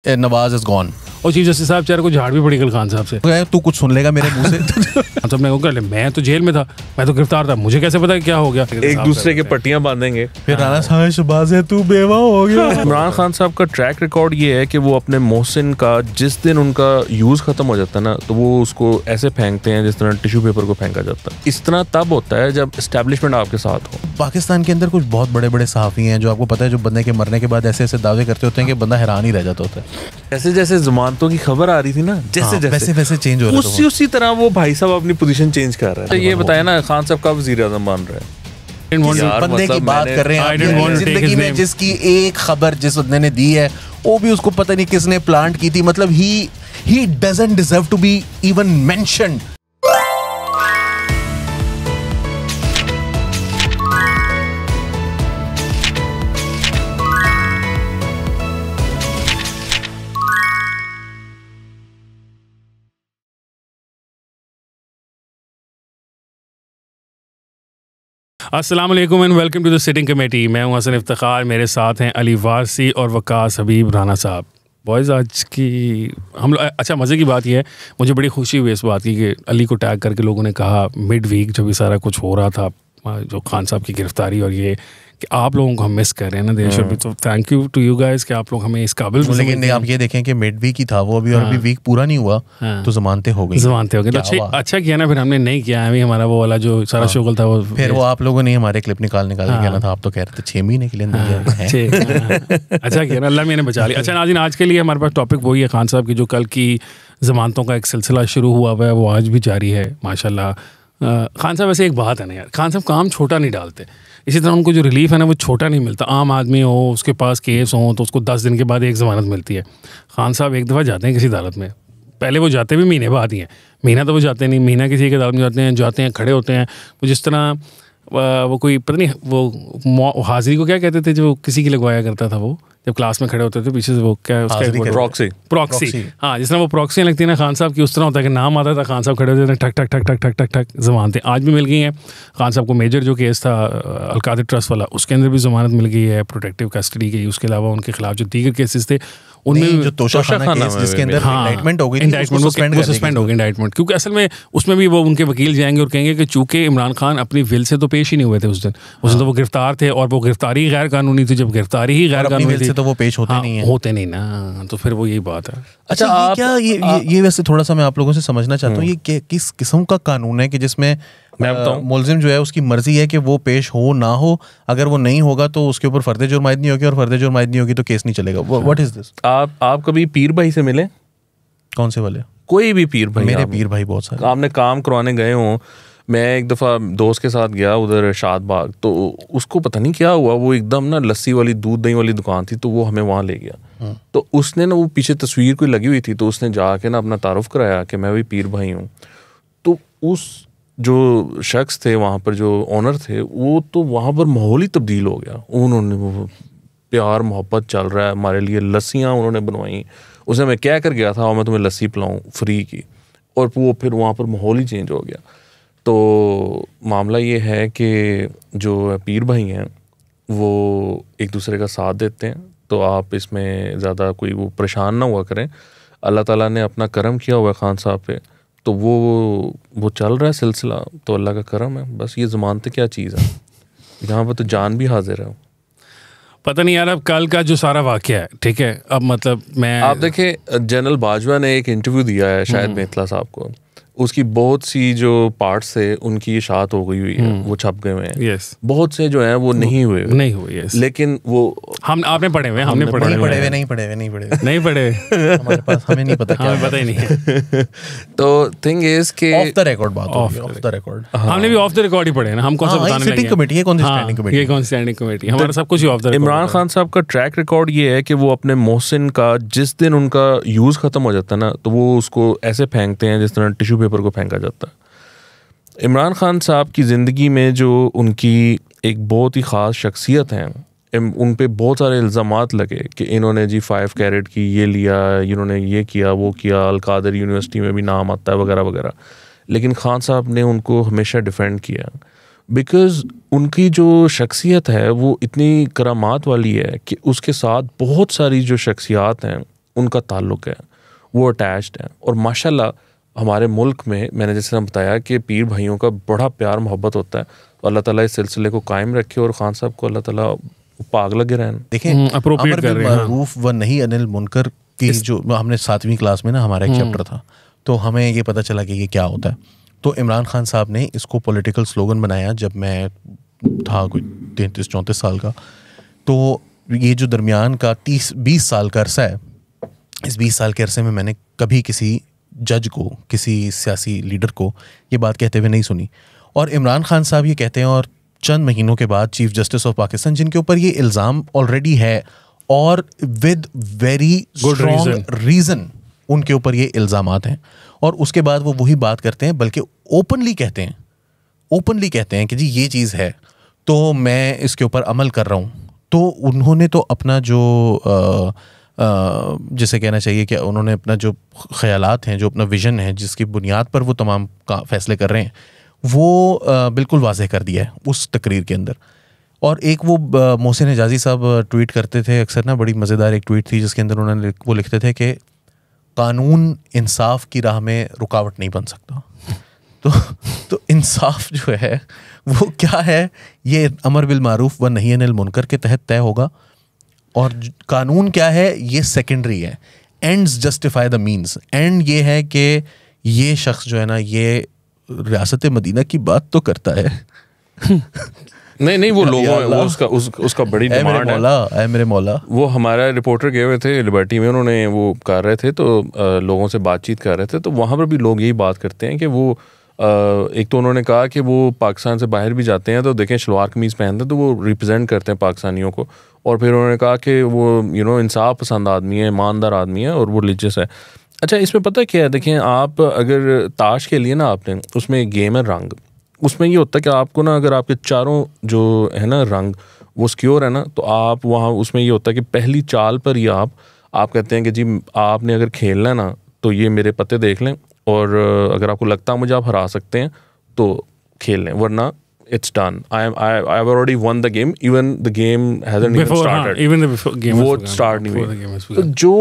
Nawaz is gone. और chief justice साहब चार को झाड़ भी पड़ी कल खान साहब से। तू कुछ सुन लेगा मेरे मुंह से। तो मैं कहूँ मैं तो जेल में था, मैं तो गिरफ्तार था, मुझे कैसे पता क्या हो गया। एक दूसरे के पट्टियां बांधेंगे। फिर राना साहब शहबाज है तू बेवा हो गया। इमरान खान साहब का ट्रैक रिकॉर्ड ये है कि वो अपने मोहसिन का जिस दिन उनका यूज खत्म हो जाता है ना, तो वो उसको ऐसे फेंकते हैं जिस तरह टिश्यू पेपर को फेंका जाता है। इस तरह तब होता है जब एस्टेब्लिशमेंट आपके साथ हो। पाकिस्तान के अंदर कुछ बहुत बड़े बड़े सहाफ़ी हैं जो आपको पता है, जो बंदे के मरने के बाद ऐसे ऐसे दावे करते होते हैं कि बंदा हैरान ही रह जाता होता है। जैसे जैसे जमानतों की खबर आ रही थी ना, जैसे वैसे चेंज हो रहा है, उसी तरह वो भाई साहब अपनी पोजीशन चेंज कर रहे हैं। ये बताया ना खान साहब का वजीर आज़म बन रहा है। बंदे की बात कर रहे हैं जिंदगी में जिसकी एक खबर जिस बंदे ने दी है वो भी उसको पता नहीं किसने प्लांट की थी। मतलब ही doesn't deserve to be even mentioned. अस्सलाम वालेकुम and welcome to the sitting committee. मैं हूं हसन इफ्तिखार, मेरे साथ हैं अली वारसी और वकास हबीब राना साहब। बॉयज़ आज की हम लोग अच्छा मज़े की बात यह है, मुझे बड़ी खुशी हुई इस बात की कि अली को टैग करके लोगों ने कहा मिड वीक जब ये सारा कुछ हो रहा था, जो खान साहब की गिरफ्तारी और ये कि आप लोगों को हम मिस कर रहे हैं ना देश में, तो thank you to you guys कि आप लोग हमें इस काबिल। लेकिन आप ये देखें कि मिड वीक ही था वो अभी, और अभी वीक पूरा नहीं हुआ तो जमानतें हो गई। तो अच्छा किया ना, फिर हमने नहीं किया है हमारा वो वाला जो सारा शोगल था वो। फिर वो आप लोगों ने हमारे क्लिप निकाल कहना था, आप तो कह रहे थे 6 महीने के लिए अंदर। अच्छा किया ना, अल्लाह मैंने बचा लिया। अच्छा नाज़रीन, आज के लिए हमारे पास टॉपिक वही है खान साहब की, जो कल की जमानतों का एक सिलसिला शुरू हुआ है वो आज भी जारी है माशाल्लाह। खान साहब वैसे एक बात है ना यार, खान साहब काम छोटा नहीं डालते। इसी तरह उनको जो रिलीफ है ना वो छोटा नहीं मिलता। आम आदमी हो, उसके पास केस हो तो उसको 10 दिन के बाद एक ज़मानत मिलती है। खान साहब एक दफ़ा जाते हैं किसी अदालत में, पहले वो जाते भी महीने बाद ही हैं, महीना तो वो जाते नहीं, महीना किसी एक अदालत में जाते हैं खड़े होते हैं। वो जिस तरह वो कोई पता नहीं वो हाजिरी को क्या कहते थे जो किसी की लगवाया करता था, वो जब क्लास में खड़े होते थे पीछे से, वो क्या उसका प्रॉक्सी। हाँ, जिस तरह वो प्रॉक्सी लगती है ना खान साहब की, उस तरह होता है कि नाम आता था, खान साहब खड़े होते थे, ठक ठक ठक ठक ठक ठक ठक जमानतें आज भी मिल गई हैं। खान साहब को मेजर जो केस था अलकादिर ट्रस्ट वाला, उसके अंदर भी जमानत मिल गई है प्रोटेक्टिव कस्टडी की। उसके अलावा उनके खिलाफ जो दीगर केसेस थे उनमें जो तोशाखाना जिसके अंदर इंडाइटमेंट हो गई, सस्पेंड हो गई इंडाइटमेंट, क्योंकि असल में उसमें भी वो उनके वकील जाएंगे और कहेंगे कि चूंकि इमरान खान अपनी विल से तो पेश ही नहीं हुए थे उस दिन तो वो गिरफ्तार थे, और वो गिरफ्तारी गैर कानूनी थी। जब गिरफ्तारी ही गैर कानूनी थी तो वो पेश होते नहीं ना, तो फिर वो यही बात है। अच्छा, क्या ये वैसे थोड़ा सा मैं आप लोगों से समझना चाहता हूँ, ये किस किस्म का कानून है कि जिसमें मुल्जिम जो है उसकी मर्जी है कि वो पेश हो ना हो, अगर वो नहीं होगा तो उसके ऊपर फर्द जुर्म आयद नहीं होगी, और फर्द जुर्म आयद नहीं होगी तो केस नहीं चलेगा। What is this? आप कभी पीर भाई से मिले? कौन से वाले? कोई भी पीर भाई? मेरे पीर भाई बहुत सारे। आपने काम करवाने गए हो? मैं एक दफ़ा दोस्त के साथ गया उधर शाद बाग, तो उसको पता नहीं क्या हुआ, वो एकदम ना लस्सी वाली दूध दही वाली दुकान थी, तो वो हमें वहाँ ले गया। तो उसने ना वो पीछे तस्वीर कोई लगी हुई थी, तो उसने जाके ना अपना तारुफ कराया कि मैं भी पीर भाई हूँ। तो उस जो शख्स थे वहाँ पर, जो ओनर थे, वो तो वहाँ पर माहौल ही तब्दील हो गया। उन्होंने वो प्यार मोहब्बत चल रहा है, हमारे लिए लस्सियाँ उन्होंने बनवाई। उसने मैं कह कर गया था मैं तुम्हें लस्सी पिलाऊँ फ्री की, और वो फिर वहाँ पर माहौल ही चेंज हो गया। तो मामला ये है कि जो पीर भाई हैं वो एक दूसरे का साथ देते हैं, तो आप इसमें ज़्यादा कोई वो परेशान ना हुआ करें। अल्लाह ताला ने अपना करम किया हुआ खान साहब पे, तो वो चल रहा है सिलसिला, तो अल्लाह का करम है। बस ये ज़मानतें क्या चीज़ है, यहाँ पर तो जान भी हाजिर है। पता नहीं यार, अब कल का जो सारा वाक़या है, ठीक है, अब मतलब आप देखें जनरल बाजवा ने एक इंटरव्यू दिया है शायद मेथला साहब को, उसकी बहुत सी जो पार्ट्स थे उनकी इशाअत हो गई हुई है, वो छप गए हुए हैं। बहुत से जो हैं वो नहीं हुए लेकिन वो आपने पढ़े हुए, हमने पढ़े नहीं पढ़े हमारे पास, हमें नहीं पता, हमें पता ही नहीं है। तो थिंग इज के ऑफ द रिकॉर्ड बात, ऑफ द रिकॉर्ड हमने भी ऑफ द रिकॉर्ड ही पढ़े ना। हम कौन सा बताने लगे? सिटिंग कमेटी है, कौन सी स्टैंडिंग कमेटी? ये कौन सी स्टैंडिंग कमेटी? हमारा सब कुछ ही off the record. Imran Khan साहब का ट्रैक रिकॉर्ड ये है कि वो अपने मोहसिन का जिस दिन उनका यूज़ ख़त्म हो जाता है ना, तो वो उसको ऐसे फेंकते हैं जिस तरह टिश्यू पेपर को फेंका जाता है। इमरान खान साहब की ज़िंदगी में जो उनकी एक बहुत ही ख़ास शख्सियत हैं, उन पे बहुत सारे इल्ज़ामात लगे कि इन्होंने जी 5 कैरेट की ये लिया, इन्होंने ये किया वो किया, अलकादिर यूनिवर्सिटी में भी नाम आता है वगैरह वगैरह। लेकिन खान साहब ने उनको हमेशा डिफेंड किया, बिकॉज़ उनकी जो शख्सियत है वो इतनी करामात वाली है कि उसके साथ बहुत सारी जो शख्सियात हैं उनका ताल्लुक़ है, वो अटैच्ड हैं। और माशाल्लाह हमारे मुल्क में मैंने जैसे बताया कि पीर भाइयों का बड़ा प्यार मोहब्बत होता है, तो अल्लाह ताला इस सिलसिले को कायम रखे और खान साहब को अल्लाह ताला पाग लगे रहन। देखें अमर बिल मारूफ व नही अनिल मुनकर की जो हमने 7वीं क्लास में ना हमारा एक चैप्टर था, तो हमें ये पता चला कि ये क्या होता है। तो इमरान खान साहब ने इसको पॉलिटिकल स्लोगन बनाया जब मैं था कोई 33-34 साल का। तो ये जो दरमियान का 30-20 साल का अरसा है, इस 20 साल के अरसे में मैंने कभी किसी जज को, किसी सियासी लीडर को ये बात कहते हुए नहीं सुनी। और इमरान खान साहब ये कहते हैं, और चंद महीनों के बाद चीफ जस्टिस ऑफ पाकिस्तान, जिनके ऊपर ये इल्ज़ाम ऑलरेडी है और विद वेरी स्ट्रॉन्ग रीज़न उनके ऊपर ये इल्ज़ामात हैं, और उसके बाद वो वही बात करते हैं, बल्कि ओपनली कहते हैं कि जी ये चीज़ है तो मैं इसके ऊपर अमल कर रहा हूँ। तो उन्होंने तो अपना जो जिसे कहना चाहिए कि उन्होंने अपना जो ख़यालात हैं, जो अपना विज़न है, जिसकी बुनियाद पर वो तमाम फैसले कर रहे हैं, वो बिल्कुल वाज़ेह कर दिया है उस तकरीर के अंदर। और एक वो मोहसिन हिजाज़ी साहब ट्वीट करते थे अक्सर ना, बड़ी मज़ेदार एक ट्वीट थी जिसके अंदर उन्होंने वो लिखते थे कि कानून इंसाफ की राह में रुकावट नहीं बन सकता। तो इंसाफ जो है वो क्या है, ये अमर बिल मारूफ व नही अनिल मुनकर के तहत तय होगा, और कानून क्या है ये सेकेंडरी है। Ends justify the means. And ये है कि ये शख्स जो है ना, ये रियासत मदीना की बात तो करता है नहीं वो लोगों उसका बड़ी डिमांड है। मेरे मौला, वो हमारा रिपोर्टर गए हुए थे लिबर्टी में, उन्होंने वो कर रहे थे, तो लोगों से बातचीत कर रहे थे, तो वहाँ पर भी लोग यही बात करते हैं कि वो एक तो उन्होंने कहा कि वो पाकिस्तान से बाहर भी जाते हैं तो देखें शलवार कमीज़ पहनते हैं तो वो रिप्रेजेंट करते हैं पाकिस्तानियों को। और फिर उन्होंने कहा कि वो इंसाफ पसंद आदमी है, ईमानदार आदमी है और वो रिलीजियस है। अच्छा, इसमें पता क्या है, देखें आप अगर ताश के लिए ना, आपने उसमें एक गेम है रंग, उसमें ये होता है कि आपको ना अगर आपके चारों जो है ना रंग वो सिक्योर है ना, तो आप वहाँ उसमें ये होता है कि पहली चाल पर ही आप कहते हैं कि जी आपने अगर खेलना है ना तो ये मेरे पत्ते देख लें, और अगर आपको लगता है मुझे आप हरा सकते हैं तो खेल लें, वरना it's done. I've already won the game. Even the game hasn't even started. Even the game वो start नहीं हुई। तो जो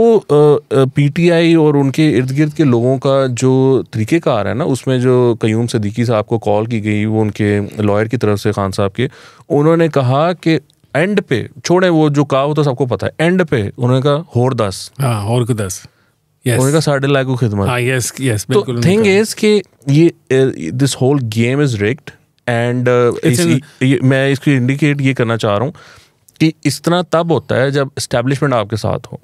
PTI और उनके इर्द गिर्द के लोगों का जो तरीक़ेकार है ना, उसमें जो कयूम सिद्दीकी साहब को कॉल की गई, वो उनके लॉयर की तरफ से खान साहब के, उन्होंने कहा कि एंड पे छोड़े, वो जो कहा वो तो सबको पता है, एंड पे उन्होंने कहा होर 10 और को 10 उन्होंने कहा 1.5 लाख को खिदमत। yes, तो थिंग इज कि ये this whole game is rigged. And मैं इसको इंडिकेट ये करना चाह रहा हूँ कि इस तरह तब होता है जब इस्टेब्लिशमेंट आपके साथ हो।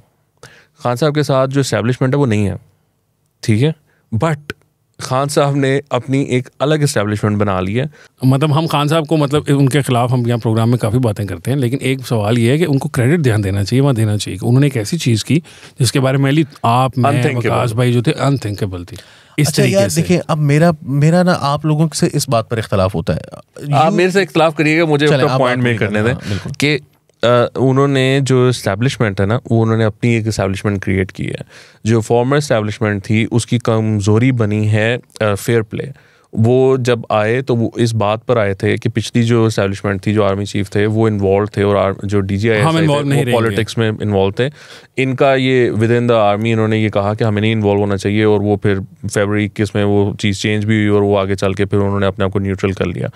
खान साहब के साथ जो इस्टेब्लिशमेंट है वो नहीं है, ठीक है, बट खान साहब ने अपनी एक अलग इस्टेब्लिशमेंट बना ली है। मतलब हम खान साहब को, मतलब उनके खिलाफ हम यहाँ प्रोग्राम में काफ़ी बातें करते हैं, लेकिन एक सवाल ये है कि उनको क्रेडिट ध्यान देना चाहिए, वहाँ देना चाहिए कि उन्होंने एक ऐसी चीज़ की जिसके बारे में आप वकास भाई जो थे अनथिंकिबल थी। अच्छा यार देखिए, अब मेरा ना आप लोगों से इस बात पर इख्तलाफ होता है। आप मेरे से इख्तलाफ करिएगा, मुझे अपना पॉइंट मेक करने दें कि उन्होंने जो इस्टेब्लिशमेंट है ना, वो उन्होंने अपनी एक इस्टेब्लिशमेंट क्रिएट की है। जो फॉर्मर इस्टेब्लिशमेंट थी उसकी कमज़ोरी बनी है फेयर प्ले। वो जब आए तो वो इस बात पर आए थे कि पिछली जो इस्टेब्लिशमेंट थी, जो आर्मी चीफ थे वो इन्वॉल्व थे, और जो DGI थे वो पॉलिटिक्स में इन्वॉल्व थे। इनका ये विद इन द आर्मी इन्होंने ये कहा कि हमें नहीं इन्वॉल्व होना चाहिए, और वो फिर फरवरी 21 में वो चीज़ चेंज भी हुई और वो आगे चल के फिर उन्होंने अपने आप को न्यूट्रल कर लिया।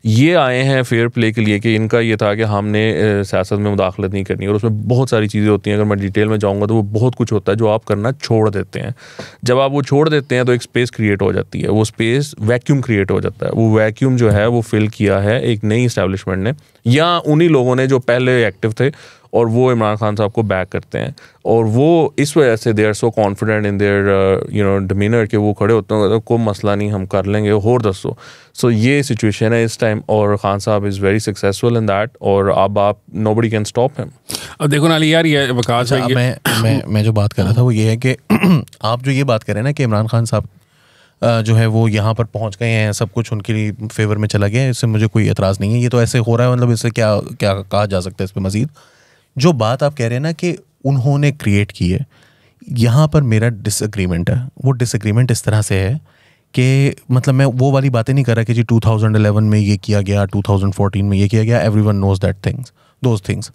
ये आए हैं फेयर प्ले के लिए कि इनका ये था कि हमने सियासत में मुदाखलत नहीं करनी, और उसमें बहुत सारी चीज़ें होती हैं। अगर मैं डिटेल में जाऊँगा तो वो बहुत कुछ होता है जो आप करना छोड़ देते हैं। जब आप वो छोड़ देते हैं तो एक स्पेस क्रिएट हो जाती है, वो स्पेस वैक्यूम क्रिएट हो जाता है। वो वैक्यूम जो है वो फिल किया है एक नई इस्टेब्लिशमेंट ने, या उन्हीं लोगों ने जो पहले एक्टिव थे और वो इमरान खान साहब को बैक करते हैं, और वो इस वजह से they are so confident in their demeanor कि वो खड़े होते हैं, कोई मसला नहीं, हम कर लेंगे, और दसो। सो ये सिचुएशन है इस टाइम, और खान साहब is very successful in that, और अब आप नोबडी कैन स्टॉप हिम। अब देखो नाली यार, ये वकास मैं जो बात कर रहा था वो ये है कि आप जो ये बात कर रहे हैं ना कि इमरान खान साहब जो है वो यहाँ पर पहुँच गए हैं, सब कुछ उनके लिए फेवर में चला गया है, इससे मुझे कोई एतराज़ नहीं है। ये तो ऐसे हो रहा है, मतलब इससे क्या कहा जा सकता है इस पर मज़ीद। जो बात आप कह रहे हैं ना कि उन्होंने क्रिएट की है, यहाँ पर मेरा डिसएग्रीमेंट है। वो डिसएग्रीमेंट इस तरह से है कि मतलब मैं वो वाली बातें नहीं कर रहा कि जी 2011 में ये किया गया, 2014 में ये किया गया, एवरीवन नोज दोज थिंग्स।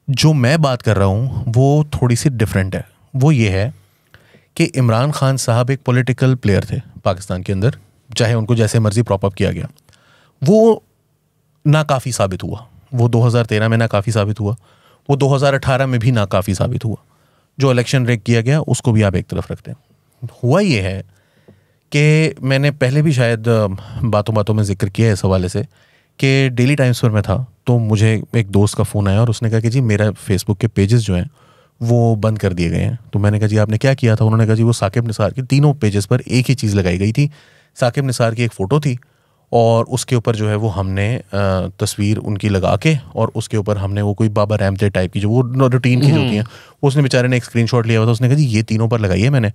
जो मैं बात कर रहा हूँ वो थोड़ी सी डिफरेंट है। वो ये है कि इमरान खान साहब एक पॉलिटिकल प्लेयर थे पाकिस्तान के अंदर, चाहे उनको जैसे मर्जी प्रॉप अप किया गया, वो नाकाफ़ी साबित हुआ। वो 2013 में नाकाफ़ी साबित हुआ, वो 2018 में भी नाकाफ़ी साबित हुआ। जो इलेक्शन रेक किया गया उसको भी आप एक तरफ रखते हैं। हुआ ये है कि मैंने पहले भी शायद बातों बातों में जिक्र किया है इस हवाले से कि डेली टाइम्स पर मैं था तो मुझे एक दोस्त का फ़ोन आया और उसने कहा कि जी मेरा फेसबुक के पेजेस जो हैं वो बंद कर दिए गए हैं। तो मैंने कहा जी आपने क्या किया था? उन्होंने कहा जी वो साकिब निसार की तीनों पेजेस पर एक ही चीज़ लगाई गई थी, साकिब निसार की एक फ़ोटो थी और उसके ऊपर जो है वो हमने तस्वीर उनकी लगा के और उसके ऊपर हमने वो कोई बाबा रहमत टाइप की जो वो रूटीन की जो होती हैं, उसने बेचारे ने एक स्क्रीनशॉट लिया हुआ था। उसने कहा जी ये तीनों पर लगाई है मैंने,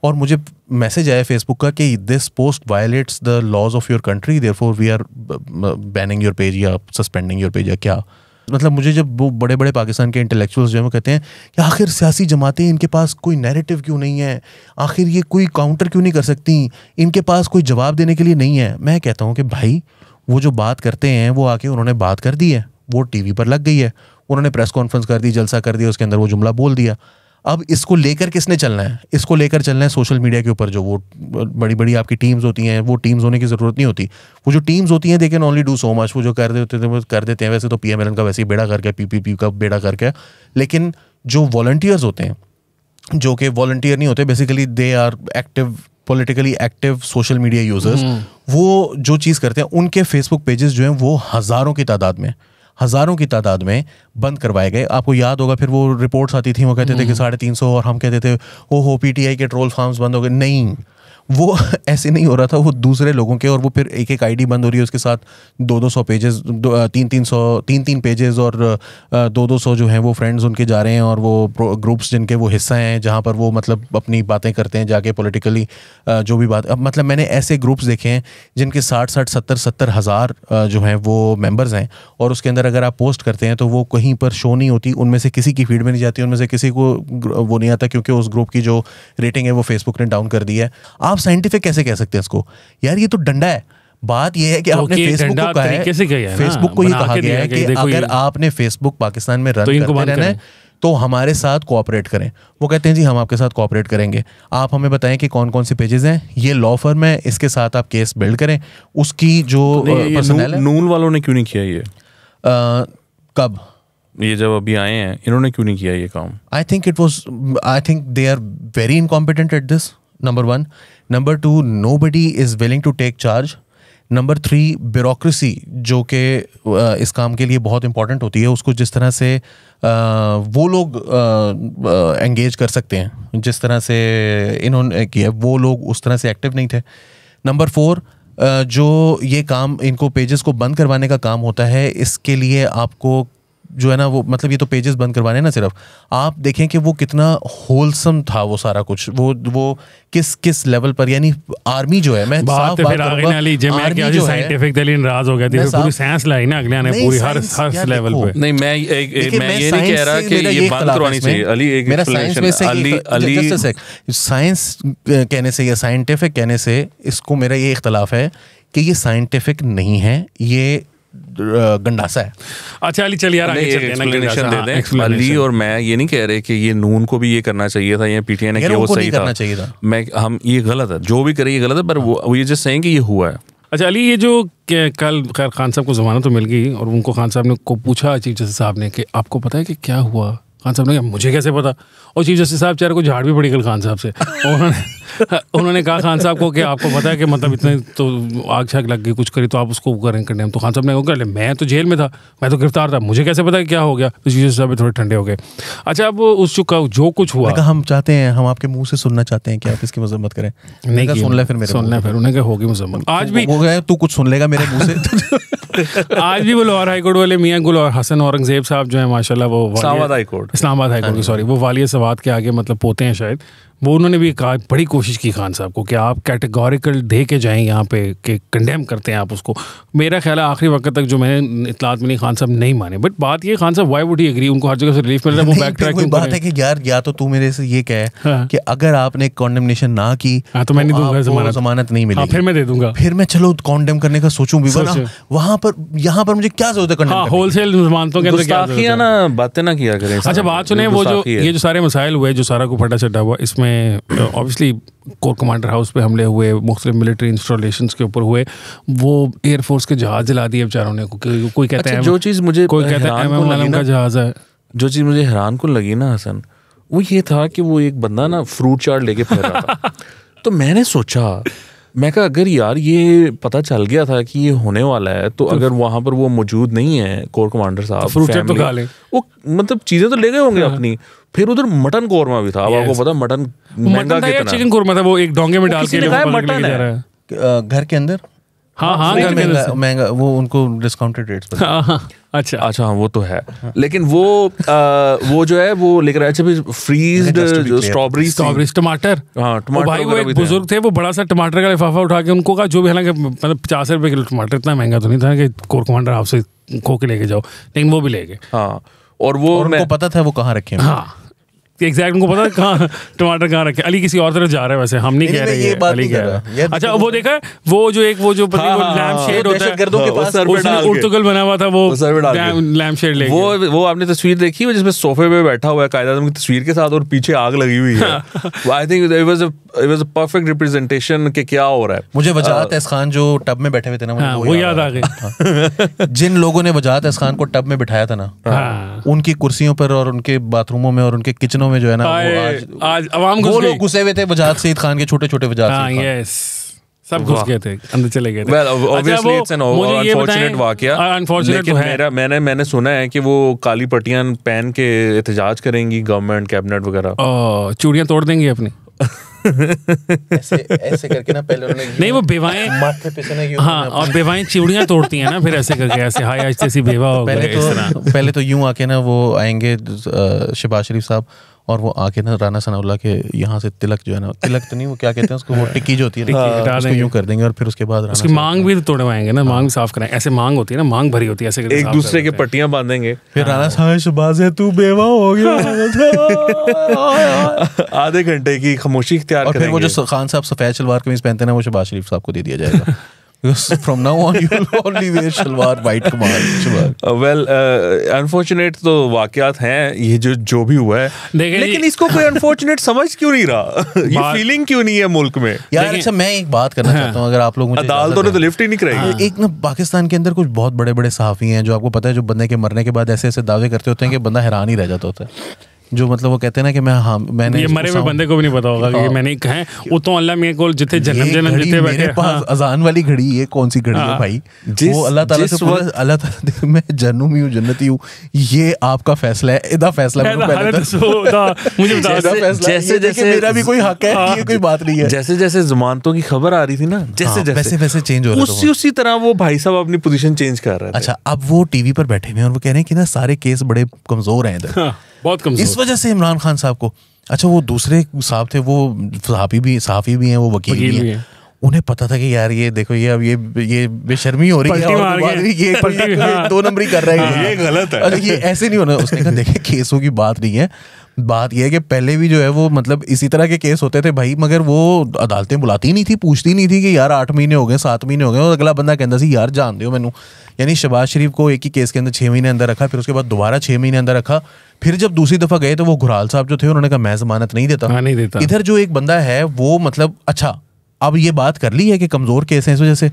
और मुझे मैसेज आया फेसबुक का कि this post violates the laws of your country, therefore we are banning your page या सस्पेंडिंग योर पेज या क्या। मतलब मुझे जब वो बड़े बड़े पाकिस्तान के इंटेलेक्चुअल्स जो हैं वो कहते हैं कि आखिर सियासी जमातें, इनके पास कोई नैरेटिव क्यों नहीं है, आखिर ये कोई काउंटर क्यों नहीं कर सकती, इनके पास कोई जवाब देने के लिए नहीं है। मैं कहता हूँ कि भाई वो जो बात करते हैं वो आके उन्होंने बात कर दी है, वो टीवी पर लग गई है, उन्होंने प्रेस कॉन्फ्रेंस कर दी, जलसा कर दिया, उसके अंदर वो जुमला बोल दिया। अब इसको लेकर किसने चलना है? इसको लेकर चलना है सोशल मीडिया के ऊपर। जो वो बड़ी बड़ी आपकी टीम्स होती हैं, वो टीम्स होने की ज़रूरत नहीं होती। वो जो टीम्स होती हैं they can only do so much. वो जो कर देते थे वो कर देते हैं। वैसे तो PMLN का वैसे ही बेड़ा करके, PPP का बेड़ा करके, लेकिन जो वॉलंटियर्स होते हैं, जो कि वॉलंटियर नहीं होते, basically they are active, politically active social media users, वो जो चीज़ करते हैं उनके फेसबुक पेजेस जो हैं वो हज़ारों की तादाद में बंद करवाए गए। आपको याद होगा फिर वो रिपोर्ट्स आती थी, वो कहते थे कि 350 और हम कहते थे ओ PTI के ट्रोल फार्म्स बंद हो गए। नहीं, वो ऐसे नहीं हो रहा था, वो दूसरे लोगों के, और वो फिर एक आईडी बंद हो रही है, उसके साथ 200 पेजेस, 300 पेजेस और 200 जो हैं वो फ्रेंड्स उनके जा रहे हैं, और वो ग्रुप्स जिनके वो हिस्सा हैं जहाँ पर वो मतलब अपनी बातें करते हैं जाके पॉलिटिकली जो भी बात। अब मतलब मैंने ऐसे ग्रुप्स देखे हैं जिनके 70 हज़ार जो हैं वो मेंबर्स हैं, और उसके अंदर अगर आप पोस्ट करते हैं तो वो कहीं पर शो नहीं होती, उनमें से किसी की फीड में नहीं जाती, उनमें से किसी को वो नहीं आता, क्योंकि उस ग्रुप की जो रेटिंग है वो फेसबुक ने डाउन कर दी है। आप साइंटिफिक कैसे कह सकते हैं इसको? यार ये तो डंडा है। बात यह है कि आपने फेसबुक को कहा है, फेसबुक को ये कहा गया है कि अगर आपने फेसबुक पाकिस्तान में रन करते रहना है तो हमारे साथ कोऑपरेट करें। वो कहते हैं जी हम आपके साथ कोऑपरेट करेंगे, आप हमें बताएं कि कौन कौन से पेजेस हैं, ये लॉ फर्म है, इसके साथ आप केस बिल्ड करें। उसकी जो पर्सनल है, नून वालों ने क्यों नहीं किया ये? कब? ये जब अभी आए हैं, इन्होंने क्यों नहीं किया ये काम? I think they are very incompetent at this, number 1। Number 2, nobody is willing to take charge. Number 3, bureaucracy जो कि इस काम के लिए बहुत इंपॉर्टेंट होती है, उसको जिस तरह से वो लोग एंगेज कर सकते हैं, जिस तरह से इन्होंने किया, वो लोग उस तरह से एक्टिव नहीं थे। नंबर 4, जो ये काम, इनको पेजेस को बंद करवाने का काम होता है, इसके लिए आपको जो है ना वो मतलब ये तो पेजेस बंद करवाने ना, सिर्फ आप देखें कि वो कितना होलसम था वो सारा कुछ, वो किस लेवल पर, यानी आर्मी जो है, मैं साफ बात करूंगा, आर्मी जो है साइंटिफिक दलील राज हो गया थी, पूरी साइंस लाई ना अगले ने पूरी हर लेवल पे। नहीं, मैं ये नहीं कह रहा कि ये बंद करवानी चाहिए। अली एक एक्सप्लेनेशन, साइंस कहने से या साइंटिफिक कहने से इसको मेरा ये इख्तलाफ है कि ये साइंटिफिक नहीं है, ये गंडासा है। अच्छा अली चल यार आगे चलते हैं, एक्सप्लेनेशन दे दें। अली और मैं ये नहीं कह रहे कि ये नून को भी ये करना चाहिए था या PTI ने किया वो सही था। हम ये गलत है, जो भी करे ये गलत है, पर वो ये जस्ट सेइंग कि ये हुआ है। अच्छा अली, ये जो कल खैर खान साहब को जमानत तो मिल गई और उनको खान साहब ने को पूछा चीफ जस्टिस साहब ने कि आपको पता है कि क्या हुआ? खान साहब ने कहा मुझे कैसे पता? और चीफ जस्टिस साहब चारे को झाड़ भी पड़ी कल खान साहब से। उन्होंने कहा खान साहब को कि आपको पता है कि मतलब इतने तो आग छाग लग गई, कुछ करी तो आप उसको करें करने। तो खान साहब ने कहा मैं तो जेल में था, मैं तो गिरफ्तार था, मुझे कैसे पता क्या हो गया? तो चीफ जस्टिस साहब थोड़े ठंडे हो गए। अच्छा अब उस जो कुछ हुआ, हम चाहते हैं, हम आपके मुंह से सुनना चाहते हैं कि आप इसकी मजम्मत करें। नहीं सुन ले फिर मेरे सुन ले फिर उन्हें होगी मजम्मत। आज भी हो गया, तू कुछ सुन लेगा मेरे मुंह से। आज भी वो लाहौर हाईकोर्ट वाले मियां गुल और हसन औरंगजेब साहब जो है माशाल्लाह, वो इस्लामाबाद हाईकोर्ट की सॉरी, वो वालिया सवात के आगे मतलब पोते हैं शायद, वो उन्होंने भी कहा, बड़ी कोशिश की खान साहब को कि आप कैटेगोरिकल दे के जाएं यहाँ पे कि कंडेम करते हैं आप उसको। मेरा ख्याल है आखिरी वक्त तक जो मैंने इतलात मिली खान साहब नहीं माने। बट बात ये, खान साहब व्हाई वुड ही एग्री, उनको हर जगह से रिलीफ मिल रहा है, वो बैक ट्रैक। बात है कि यार या तो तू मेरे से ये कहे कि अगर आपने कॉन्डेमनेशन ना की तो मैं नहीं दूंगा जमानत नहीं मिलेगी, फिर मैं दे दूंगा, फिर मैं चलो कॉन्डेम करने का सोचूं भी, वहां पर यहाँ पर मुझे क्या जरूरत है? होलसेल जमानतों के अंदर क्या ना बातें ना किया करें। अच्छा बात सुने, वो जो ये जो सारे मसाइल हुए, जो सारा को फटा चटा हुआ, इसमें ऑब्वियसली कोर कमांडर हाउस पे हमले हुए, मुख्तलिफ मिलिट्री इंस्टॉलेशंस के ऊपर हुए, वो एयरफोर्स के जहाज जला दिए बेचारों ने। कोई कहता है जो चीज़ मुझे कोई कहता है MM का जहाज है। जो चीज़ मुझे हैरान कुन लगी ना हसन, वो ये था कि वो एक बंदा ना फ्रूट चाट लेके फिर रहा था। तो मैंने सोचा, मैं कहा अगर यार ये पता चल गया था कि ये होने वाला है, तो अगर वहां पर वो मौजूद नहीं है कोर कमांडर साहब, फ्रूट चाट तो खा ले, वो मतलब चीजें तो ले गए होंगे अपनी। फिर उधर मटन कोरमा भी था। अब आपको पता मटन महंगा कितना, चिकन कोरमा था, वो एक डोंगे में डाल के मटन है घर के अंदर। हाँ घर के अंदर महंगा, वो उनको डिस्काउंटेड रेट्स पर। अच्छा वो तो है। लेकिन वो जो है वो लेकर आया फ्रीज्ड स्ट्रॉबेरी टमाटर। हाँ टमाटर भाई वो एक बुजुर्ग थे, वो बड़ा सा टमाटर का लिफाफा उठा के उनको कहा, जो भी हालांकि मतलब 50 रुपए किलो टमाटर, इतना महंगा तो नहीं था कि कोर कमांडर आपसे खो के लेके जाओ, लेकिन वो भी ले गए। हाँ और वो उनको पता था वो कहाँ रखे। हाँ एग्जैक्ट, उनको पता कहाँ टमाटर कहाँ रखे। अली किसी और तरफ जा रहा है, वैसे हम नहीं कह रहे, ये अली कह रहा है। अच्छा वो देखा है, वो जो लैम्प शेड होता है, उर्तुगल बना हुआ था, वो लैम्प शेड लेके। वो आपने तस्वीर देखी है जिसमें सोफे पे बैठा हुआ है कायदा आज़म की तस्वीर के साथ, और पीछे आग लगी हुई है। I think it was a perfect representation के क्या हो रहा है। मुझे वजाहत एहसान खान जो टब में बैठे हुए थे ना, वो याद आ गई। जिन लोगों ने वजाहत एहसान खान को टब में बिठाया था ना, उनकी कुर्सियों पर और उनके बाथरूमों में और उनके किचनों में जो है ना, आज अवाम वो लोग घुसे हुए थे वजाहत सईद खान के, छोटे छोटे वजाहत यस, सब घुस गए थे, अंदर चले गए थे। Well, obviously it's an unfortunate वाकया, लेकिन मैंने सुना है कि वो काली पट्टियां पहन के एहतजाज करेंगी गवर्नमेंट कैबिनेट वगैरह, चूड़ियां तोड़ देंगी अपनी। ऐसे करके ना, पहले उन्होंने नहीं वो बेवाएं माथे पे से ना, हाँ, और बेवाएं चूड़ियां तोड़ती हैं ना, फिर ऐसे करके ऐसे हाय आज जैसी बेवा हो गए। पहले तो यूं आके ना वो आएंगे शहबाज शरीफ साहब, और वो आके ना राना सनाउल्लाह के यहाँ से तिलक जो है ना, तिलक तो नहीं, वो क्या कहते हैं उसको, वो टिक्की जो होती है उसको यूं कर देंगे, और फिर उसके बाद उसकी मांग भी तोड़वाएंगे ना, मांग भी साफ कराएंगे। ऐसे मांग होती है ना, मांग भरी होती है, ऐसे एक दूसरे के पट्टियां बांधेंगे, फिर राना साहब शहबाज है तू बेवा हो गया, आधे घंटे की खामोशी इख्तियार करेंगे। और फिर वो जो खान साहब सफेद शलवार कमीज पहनते हैं ना, वो शहबाज शरीफ साहब को दे दिया जाएगा। From now on you will only wear salwar, white salwar. Well, unfortunate तो वाकयात हैं ये जो भी हुआ है, लेकिन इसको कोई unfortunate समझ क्यों नहीं रहा? ये फीलिंग क्यों नहीं है मुल्क में यार? अच्छा मैं एक बात करना चाहता हूँ, अगर आप लोग मुझे, अदालतों ने तो लिफ्ट ही नहीं कराई। एक ना पाकिस्तान के अंदर कुछ बहुत बड़े बड़े सहाफ़ी हैं जो आपको पता है, जो बंदे के मरने के बाद ऐसे ऐसे दावे करते होते हैं कि बंदा हैरान ही रह जाता होता है। जो मतलब वो कहते हैं ना कि मैंने ये मरे हुए बंदे को भी नहीं पता होगा कि मैंने कहा है वो तो अल्लाह मेरे को जिथे जन्म जिथे मेरे पास अजान वाली घड़ी, ये कौन सी घड़ी है भाई? वो अल्लाह ताला से पूछा, अल्लाह ताला मैं जन्नती हूँ जन्नती हूँ, ये आपका फैसला है, इदा फैसला मुझे बता, जैसे जैसे मेरा भी कोई हक है, ये कोई बात नहीं है। जैसे जैसे जमानतों की खबर आ रही थी ना, जैसे वैसे चेंज हो रहा है, उसी तरह वो भाई साहब अपनी पोजीशन चेंज कर रहे थे। अच्छा अब वो टीवी पर बैठे हुए हैं और वो कह रहे हैं कि ना सारे केस बड़े कमजोर हैं इधर, बहुत कमजोर, इस वजह से इमरान खान साहब को, अच्छा वो दूसरे साहब थे, वो सहाफ़ी भी हैं, वो वकील भी हैं, उन्हें पता था कि यार ये देखो ये अब ये बेशर्मी हो रही है, और ये 2 नंबरी कर रहा है, ये गलत है, ये ऐसे नहीं होना। उसने कहा देखे केसों की बात नहीं है, बात यह है कि पहले भी जो है वो मतलब इसी तरह के केस होते थे भाई, मगर वो अदालतें बुलाती नहीं थी, पूछती नहीं थी कि यार 8 महीने हो गए 7 महीने हो गए, और अगला बंदा कहता सी यार जान दो मैनू। यानी शहबाज शरीफ को एक ही केस के अंदर 6 महीने अंदर रखा, फिर उसके बाद दोबारा 6 महीने अंदर रखा, फिर जब दूसरी दफा गए तो वो घुराल साहब जो थे उन्होंने कहा मैं जमानत नहीं देता। इधर जो एक बंदा है वो मतलब, अच्छा अब ये बात कर ली है कि कमजोर केस हैं, इस वजह से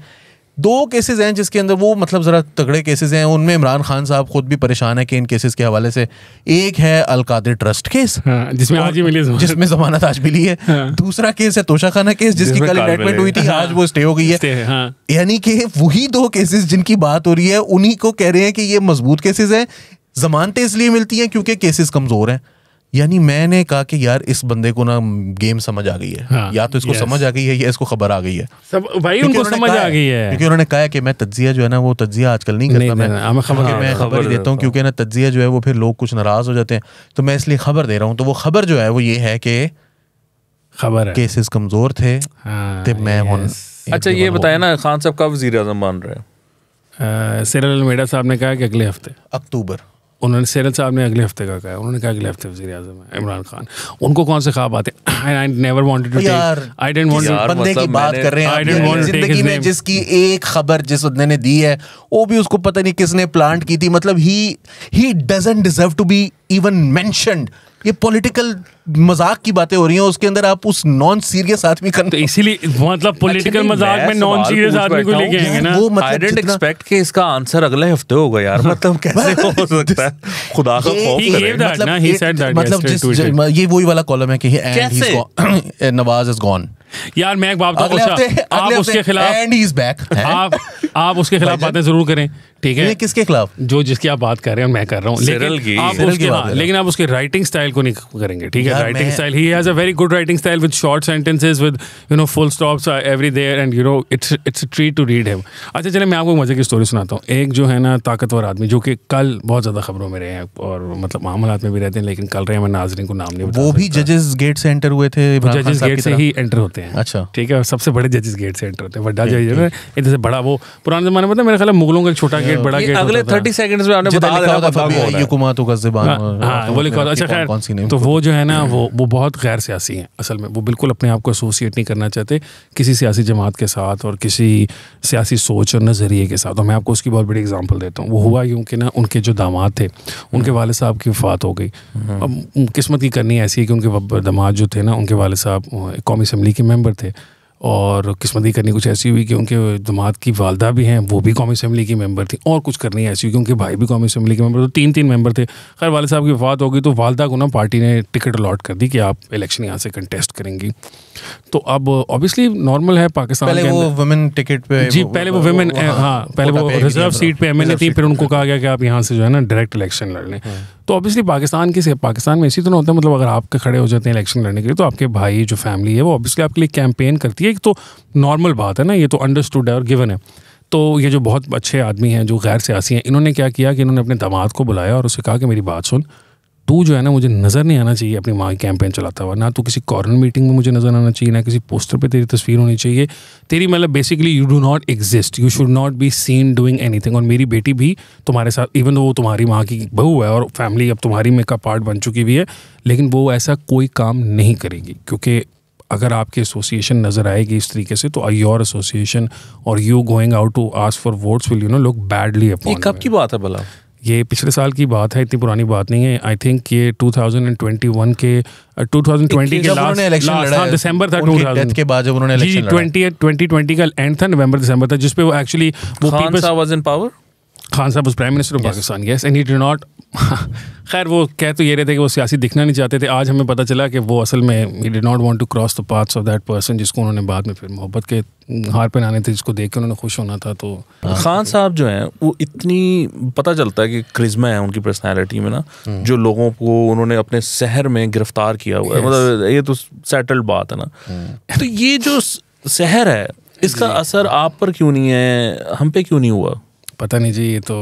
2 केसेस हैं जिसके अंदर वो मतलब जरा तगड़े केसेस हैं, उनमें इमरान खान साहब खुद भी परेशान है कि इन केसेस के हवाले से। एक है अलकादिर ट्रस्ट केस, जिसमें आज ही मिली, जिसमें जमानत आज मिली है। दूसरा केस है तोशा खाना केस, जिसकी कल इंडictमेंट हुई थी, आज वो स्टे हो गई है। यानी कि वही 2 केसेस जिनकी बात हो रही है, उन्हीं को कह रहे हैं कि ये मजबूत केसेस हैं, जमानतें इसलिए मिलती हैं क्योंकि केसेस कमजोर हैं। यानी मैंने कहा कि यार इस बंदे को ना गेम समझ आ गई है, या तो इसको समझ आ गई है या इसको खबर आ गई है, सब भाई उनको समझ आ गई है, क्योंकि उन्होंने कहा है कि मैं तज्जिया जो है ना वो तज्जिया आजकल नहीं करता, मैं खबर देता हूँ, क्योंकि ना तज्जिया जो है वो फिर लोग कुछ नाराज हो जाते हैं, तो मैं इसलिए खबर दे रहा हूँ। तो वो खबर जो है वो ये है कि खबर है केसेस कमजोर थे ते मैं हुन। अच्छा ये बताया ना, खान साहब कब वज़ीर-ए-आज़म बन रहे हैं? सिरल अलमेडा साहब ने कहा कि अगले हफ्ते अक्टूबर। उन्होंने सिरल साहब ने अगले हफ्ते का कहा, उन्होंने कहा अगले हफ्ते वज़ीर आज़म है इमरान खान। उनको कौन से ख्वाब आते हैं? I never wanted to take, I didn't want to, बंदे की बात कर रहे हैं जिंदगी में जिसकी एक खबर जिस बंदे ने दी है वो भी उसको पता नहीं किसने प्लांट की थी। मतलब ही doesn't deserve to be even mentioned. ये पॉलिटिकल मजाक की बातें हो रही हैं, उसके अंदर आप उस नॉन सीरियस आदमी का, तो इसीलिए मतलब पॉलिटिकल मजाक में नॉन सीरियस आदमी को लेके आएंगे ना। वो आई डिडंट एक्सपेक्ट कि इसका आंसर अगले हफ्ते होगा यार। मतलब कैसे हो सकता है? खुदा का खौफ करें। मतलब ये वही वाला कॉलम है कि नवाज इज गॉन। यार मैं एक बात बताऊं, आप उसके खिलाफ एंड ही इज बैक, आप उसके खिलाफ बातें जरूर करें, ठीक है? किसके खिलाफ? जो जिसकी आप बात कर रहे हैं मैं कर रहा हूँ, लेकिन आप उसके राइटिंग स्टाइल को नहीं करेंगे, ठीक है? Writing style, he has a very good writing style with short sentences, with you know full stops every there, and you know it's a treat to read him. अच्छा चले मैं आपको मजे की स्टोरी सुनाता हूँ। एक जो है ना ताकतवर आदमी जो कि कल बहुत ज्यादा खबरों में रहे हैं और मतलब मामलात में भी रहते हैं, लेकिन कल रहे हैं, मैं नाज़रीन को नाम नहीं बता, वो भी जजेस गेट से एंटर हुए थे। जजेस गेट से ही एंटर होते हैं, अच्छा ठीक है? सबसे बड़े जजेस गेट से एंटर होते हैं। बड़ा जज है इधर से बड़ा, वो पुराने जमाने में मेरे ख्याल है मुगलों का छोटा गेट बड़ा गेट, अगले 30 सेकंड्स में आपने बता देना पता कौन है। वो लिखा होता। अच्छा खैर, तो वो जो है ना वो बहुत गैर सियासी हैं असल में। वो बिल्कुल अपने आप को एसोसिएट नहीं करना चाहते किसी सियासी जमात के साथ और किसी सियासी सोच और नज़रिए के साथ। और मैं आपको उसकी बहुत बड़ी एग्जांपल देता हूँ। वो हुआ यूँ कि ना उनके जो दामाद थे उनके वाले साहब की वफ़ात हो गई। अब किस्मत की करनी ऐसी है कि उनके दामाद जो थे ना उनके वाले साहब कौमी असम्बली के मेंबर थे, और किस्मत की करनी कुछ ऐसी हुई कि उनके दामाद की वालदा भी हैं, वो भी कौमी असम्बली की मेंबर थी, और कुछ करनी ऐसी हुई कि उनके भाई भी कौमी असम्बली के मेंबर, तो 3 मेंबर थे। खैर वाले साहब की वफ़ात हो गई तो वालदा को ना पार्टी ने टिकट अलॉट कर दी कि आप इलेक्शन यहाँ से कंटेस्ट करेंगी। तो अब ऑब्वियसली नॉर्मल है पाकिस्तान पहले वो वुमेन टिकट पे, जी पहले वो वुमेन, हाँ पहले वो रिजर्व सीट पे एमएनए थी, फिर उनको कहा गया कि आप यहाँ से जो है ना डायरेक्ट इलेक्शन लड़ लें। तो ऑब्वियसली पाकिस्तान में इसी तो ना होता है, मतलब अगर आप खड़े हो जाते हैं इलेक्शन लड़ने के लिए तो आपके भाई जो फैमिली है वो ऑब्वियसली आपके लिए कैंपेन करती है। एक तो नॉर्मल बात है ना, ये तो अंडरस्टूड है और गिवन है। तो ये जो बहुत अच्छे आदमी हैं जो गैर सियासी हैं, इन्होंने क्या किया कि इन्होंने अपने दामाद को बुलाया और उससे कहा कि मेरी बात सुन, तू जो है ना मुझे नज़र नहीं आना चाहिए अपनी माँ की कैंपेन चलाता हुआ, ना तो किसी कॉर्नर मीटिंग में मुझे नज़र आना चाहिए, ना किसी पोस्टर पे तेरी तस्वीर होनी चाहिए। तेरी मतलब basically you do not exist, you should not be seen doing anything. और मेरी बेटी भी तुम्हारे साथ, इवन तो वो तुम्हारी माँ की बहू है और फैमिली अब तुम्हारी में का पार्ट बन चुकी भी है, लेकिन वो ऐसा कोई काम नहीं करेगी, क्योंकि अगर आपकी एसोसिएशन नज़र आएगी इस तरीके से तो योर एसोसिएशन और you going out to ask for votes will you know look badly upon. ये कब की बात है भला? ये पिछले साल की बात है, इतनी पुरानी बात नहीं है। आई थिंक ये 2021 के 2020 के लास्ट दिसंबर था, 2000 के बाद जब उन्होंने इलेक्शन लड़ा, 2020 का एंड था, नवंबर दिसंबर था, जिसपे वो एक्चुअली वो खान साहब वाज इन पावर, खान साहब was prime minister of Pakistan, yes, and he did not खैर वो कह तो ये रहे थे कि वो सियासी दिखना नहीं चाहते थे। आज हमें पता चला कि वो असल में he did not want to cross the paths of that person जिसको उन्होंने बाद में फिर मोहब्बत के हार पहनाने थे, जिसको देख के उन्होंने खुश होना था। तो खान साहब जो हैं वो इतनी पता चलता है कि क्रिज्मा है उनकी पर्सनैलिटी में ना, जो लोगों को उन्होंने अपने शहर में गिरफ्तार किया हुआ है, मतलब ये तो सेटल्ड बात है ना। तो ये जो शहर है इसका असर आप पर क्यों नहीं है, हम पे क्यों नहीं हुआ? पता नहीं जी, ये तो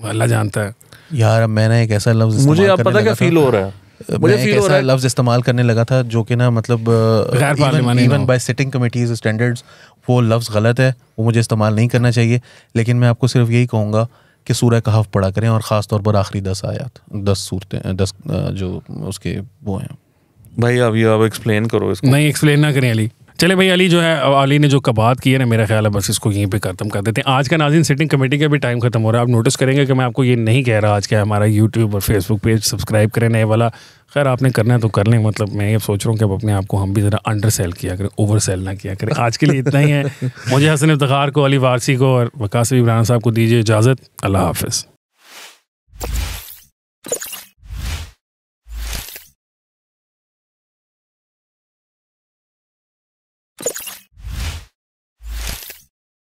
अल्लाह जानता है यार। मैंने एक ऐसा लफ्ज, मुझे आप पता क्या फील हो रहा है, मुझे फील हो रहा है लफ्ज इस्तेमाल करने लगा था जो कि ना मतलब even bye sitting committees standards वो लफ्ज़ गलत है, वो मुझे इस्तेमाल नहीं करना चाहिए। लेकिन मैं आपको सिर्फ यही कहूँगा कि सूरह कहफ पढ़ा करें, और ख़ास तौर पर आखिरी 10 आयत, 10 सूरतें, 10 जो उसके वो हैं। भाई अभी आप एक्सप्लेन करो इसको। नहीं एक्सप्लेन ना करें अली। चले भाई, अली जो है, अली ने जो कबात की है ना, मेरा ख्याल है बस इसको यहीं पे ख़त्म कर देते हैं आज का। नाज़रीन सिटिंग कमेटी का भी टाइम ख़त्म हो रहा है। आप नोटिस करेंगे कि मैं आपको ये नहीं कह रहा आज क्या हमारा यूट्यूब और फेसबुक पेज सब्सक्राइब करें नए वाला। खैर आपने करना है तो कर लें, मतलब मैं ये सोच रहा हूँ कि अब अपने आप को हम भी ज़रा अंडर सेल किया करें, ओवर सेल ना किया करें। आज के लिए इतना ही है। मुझे हसन इफ्तिखार को, अली वारसी को और वकास इब्राहिम साहब को दीजिए इजाज़त। अल्लाह हाफ़िज़।